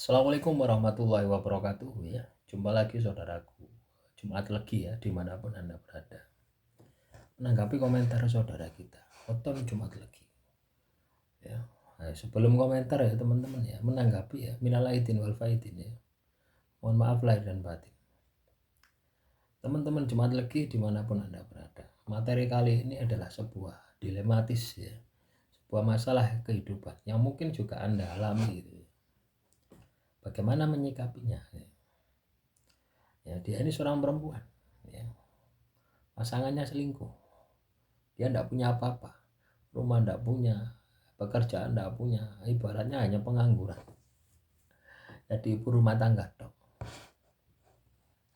Assalamualaikum warahmatullahi wabarakatuh ya. Jumpa lagi saudaraku. Jumat Legi ya dimanapun Anda berada. Menanggapi komentar saudara kita. Oton Jumat Legi. Ya. Nah, sebelum komentar ya teman-teman ya, menanggapi ya, minal aidin wal faidin ya. Mohon maaf lahir dan batin. Teman-teman Jumat Legi dimanapun Anda berada. Materi kali ini adalah sebuah dilematis ya. Sebuah masalah kehidupan yang mungkin juga Anda alami gitu. Bagaimana menyikapinya? Ya, dia ini seorang perempuan. Ya. Pasangannya selingkuh. Dia tidak punya apa-apa, rumah tidak punya, pekerjaan tidak punya, ibaratnya hanya pengangguran, jadi ibu rumah tangga dok.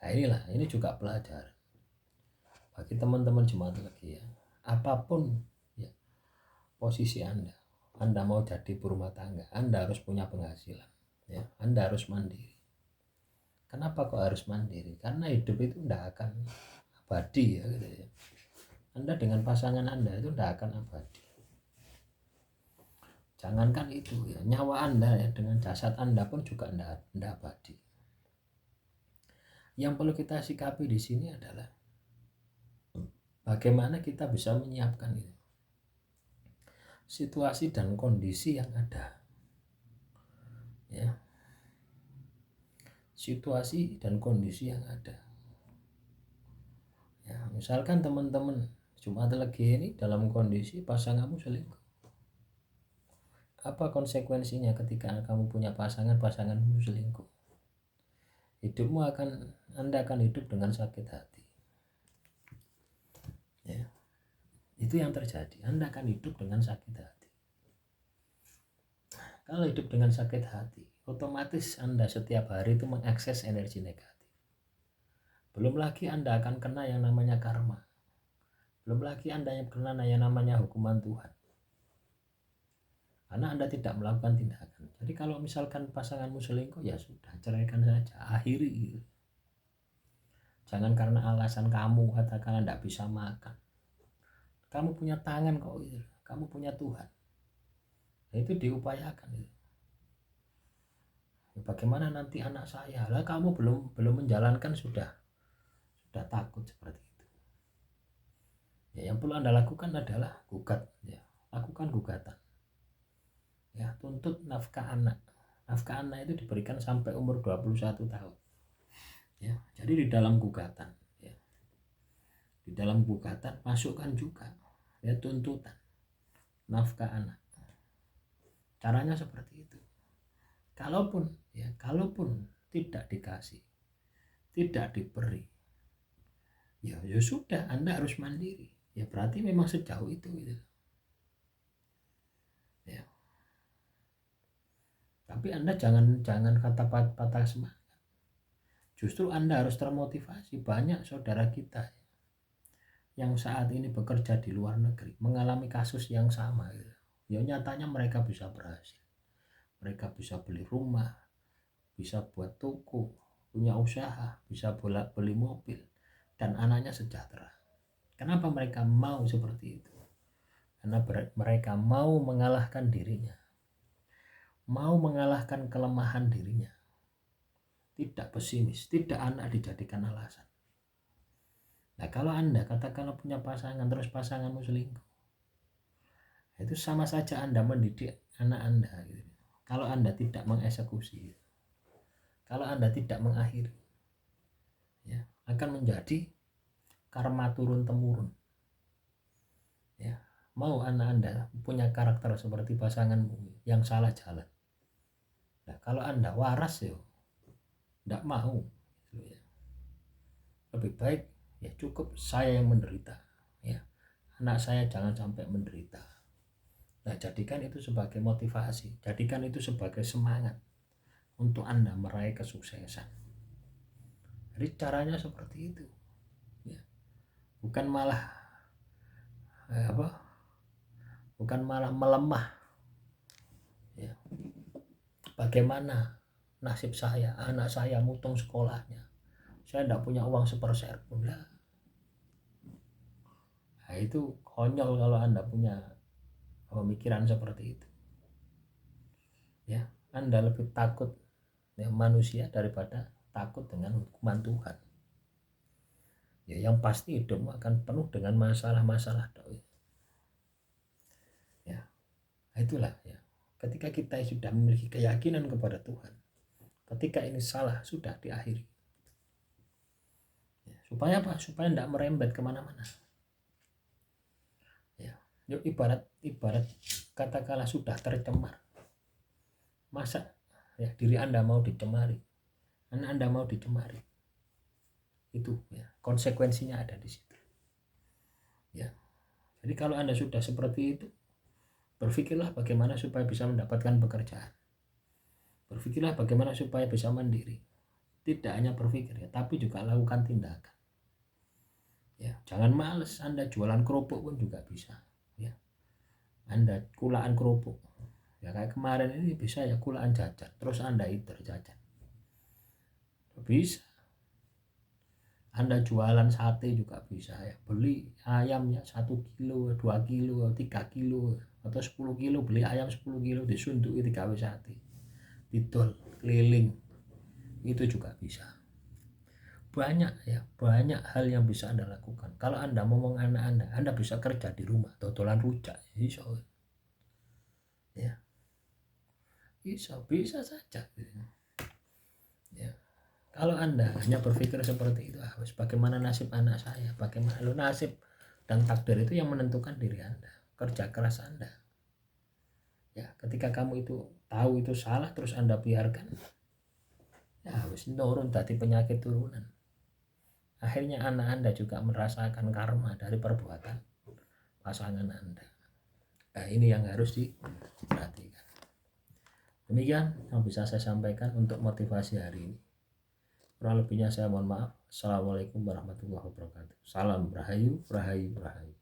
Nah ini juga pelajaran bagi teman-teman Jemaat lagi ya. Apapun ya posisi Anda mau jadi ibu rumah tangga, Anda harus punya penghasilan ya, Anda harus mandiri. Kenapa kok harus mandiri? Karena hidup itu tidak akan abadi ya, gitu ya. Anda dengan pasangan Anda itu tidak akan abadi. Jangankan itu ya, nyawa Anda ya, dengan jasad Anda pun juga tidak abadi. Yang perlu kita sikapi di sini adalah bagaimana kita bisa menyiapkan itu, situasi dan kondisi yang ada. Ya. Situasi dan kondisi yang ada. Ya, misalkan teman-teman Jumat Legi ini dalam kondisi pasanganmu selingkuh. Apa konsekuensinya ketika kamu punya pasanganmu selingkuh? Anda akan hidup dengan sakit hati. Ya. Itu yang terjadi. Anda akan hidup dengan sakit hati. Kalau hidup dengan sakit hati, otomatis Anda setiap hari itu mengakses energi negatif. Belum lagi Anda akan kena yang namanya karma. Belum lagi Anda yang kena yang namanya hukuman Tuhan. Karena Anda tidak melakukan tindakan. Jadi kalau misalkan pasanganmu selingkuh, ya sudah, ceraikan saja, akhiri gitu. Jangan karena alasan kamu katakan tidak bisa makan. Kamu punya tangan kok gitu. Kamu punya Tuhan. Nah, itu diupayakan gitu. Bagaimana nanti anak saya? Lah kamu belum menjalankan sudah takut seperti itu. Ya, yang perlu Anda lakukan adalah gugat ya. Lakukan gugatan. Ya, tuntut nafkah anak. Nafkah anak itu diberikan sampai umur 21 tahun. Ya, jadi di dalam gugatan ya. Di dalam gugatan masukkan juga ya tuntutan nafkah anak. Caranya seperti itu. Kalaupun tidak dikasih, tidak diberi, ya sudah, Anda harus mandiri. Ya berarti memang sejauh itu gitu. Ya. Tapi Anda jangan kata patah semangat. Justru Anda harus termotivasi. Banyak saudara kita yang saat ini bekerja di luar negeri mengalami kasus yang sama gitu. Ya nyatanya mereka bisa berhasil. Mereka bisa beli rumah, bisa buat toko, punya usaha, bisa beli mobil, dan anaknya sejahtera. Kenapa mereka mau seperti itu? Karena mereka mau mengalahkan dirinya, mau mengalahkan kelemahan dirinya, tidak pesimis, tidak anak dijadikan alasan. Nah kalau Anda katakanlah punya pasangan terus pasanganmu selingkuh, itu sama saja Anda mendidik anak Anda gitu. Kalau Anda tidak mengeksekusi, kalau Anda tidak mengakhiri, ya akan menjadi karma turun temurun. Ya, mau anak Anda punya karakter seperti pasanganmu yang salah jalan. Nah, kalau Anda waras ya, tidak mau, gitu ya. Lebih baik ya cukup saya yang menderita, ya anak saya jangan sampai menderita. Nah, jadikan itu sebagai motivasi, jadikan itu sebagai semangat untuk Anda meraih kesuksesan. Jadi caranya seperti itu, ya. Bukan malah bukan malah melemah. Ya. Bagaimana nasib saya, anak saya mutong sekolahnya, saya tidak punya uang sepersen pun lah. Nah, itu konyol kalau Anda punya pemikiran seperti itu. Ya, Anda lebih takut manusia daripada takut dengan hukuman Tuhan. Ya, yang pasti hidupmu akan penuh dengan masalah-masalah. Ya, itulah ya. Ketika kita sudah memiliki keyakinan kepada Tuhan, ketika ini salah sudah diakhiri. Ya, supaya apa? Supaya tidak merembet kemana-mana. Ya, yuk ibarat katakanlah sudah tercemar. Masa ya diri Anda mau dicemari, anak Anda mau dicemari, itu ya konsekuensinya ada di situ. Ya, jadi kalau Anda sudah seperti itu, berpikirlah bagaimana supaya bisa mendapatkan pekerjaan, berpikirlah bagaimana supaya bisa mandiri. Tidak hanya berpikir ya, tapi juga lakukan tindakan. Ya, jangan males. Anda jualan kerupuk pun juga bisa. Ya, Anda kulaan kerupuk. Ya kayak kemarin ini bisa ya kulaan jajan, terus Anda itu jajan. Bisa. Anda jualan sate juga bisa ya, beli ayamnya 1 kilo, 2 kilo, 3 kilo, atau 10 kilo, beli ayam 10 kilo disunduki digawe sate, didol keliling, itu juga bisa. Banyak ya, banyak hal yang bisa Anda lakukan. Kalau Anda ngomong anak Anda bisa kerja di rumah, dodolan rujak, bisa ya, bisa saja ya. Kalau Anda hanya berpikir seperti itu, bagaimana nasib anak saya, bagaimana nasib dan takdir itu yang menentukan diri Anda, kerja keras Anda. Ya, ketika kamu itu tahu itu salah terus Anda biarkan, ya harus turun tadi penyakit turunan. Akhirnya anak Anda juga merasakan karma dari perbuatan pasangan Anda. Nah, ini yang harus diperhatikan. Demikian yang bisa saya sampaikan untuk motivasi hari ini. Kurang lebihnya saya mohon maaf. Assalamualaikum warahmatullahi wabarakatuh. Salam Rahayu, Rahayu, Rahayu.